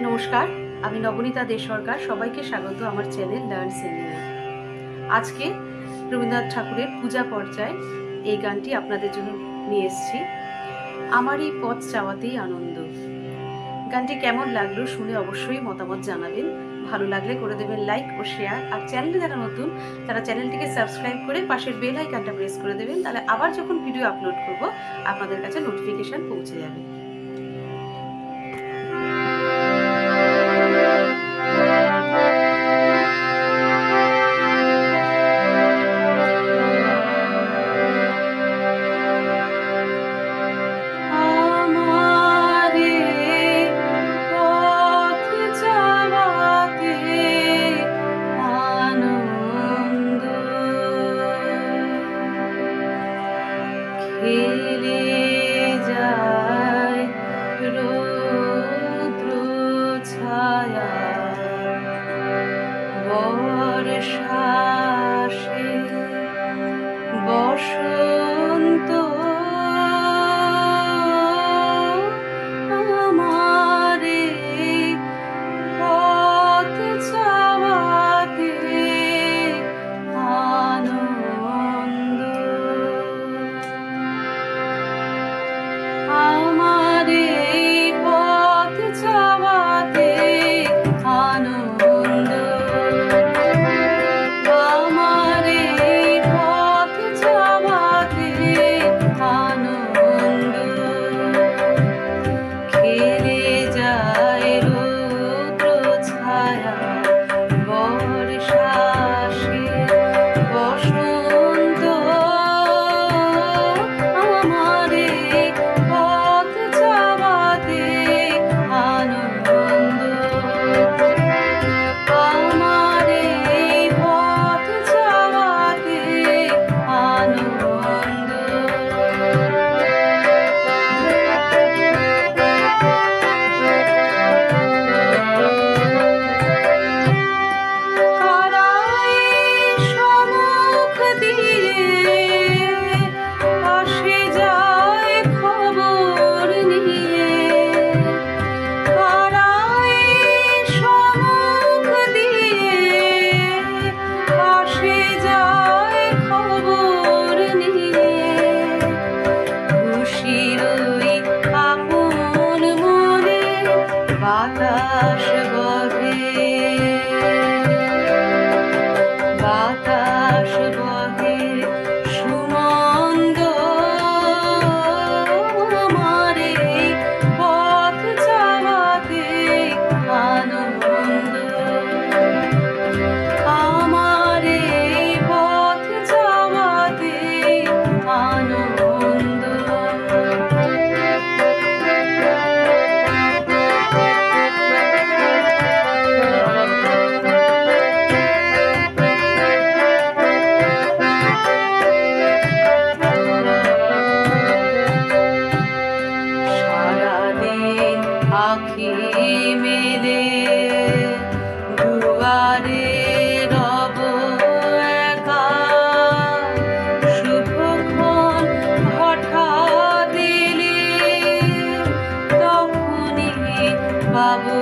নমস্কার, আমি নবনীতা দে সরকার। সবাইকে স্বাগত আমার চ্যানেল লার্ন সিঙ্গিংয়ে। আজকে রবীন্দ্রনাথ ঠাকুরের পূজা পর্যায়ে এই গানটি আপনাদের জন্য নিয়ে এসেছি। আমার এই পথ চাওয়াতেই আনন্দ। গানটি কেমন লাগলো শুনে অবশ্যই মতামত জানাবেন। ভালো লাগলে করে দেবেন লাইক ও শেয়ার। আর চ্যানেলে যারা নতুন তারা চ্যানেলটিকে সাবস্ক্রাইব করে পাশের বেল আইকনটা প্রেস করে দেবেন। তাহলে আবার যখন ভিডিও আপলোড করব আপনাদের কাছে নোটিফিকেশন পৌঁছে যাবে। খেলে যায় রৌদ্র ছায়া বর্ষাসে বসন্ত আমারে পথ চাওয়াতে আনন্দ। আমার এই পথ চাওয়াতে আনন্দ। আমার এই পথ চাওয়াতে আনন্দ। খেলে যায় রৌদ্র ছায়া বর্ষাসে বসন্ত আমার এই পথ চাওয়াতে আনন্দ। আমার এই পথ চাওয়াতে আনন্দ। বাতাস বহে বাতাস বহে সুমন্দ আমার এই পথ চাওয়াতে আনন্দ। আমার এই পথ চাওয়াতে আনন্দ। আখি মেলে দুয়ারে রব একা শুভক্ষণ হঠাৎ এলে তখনই পাবো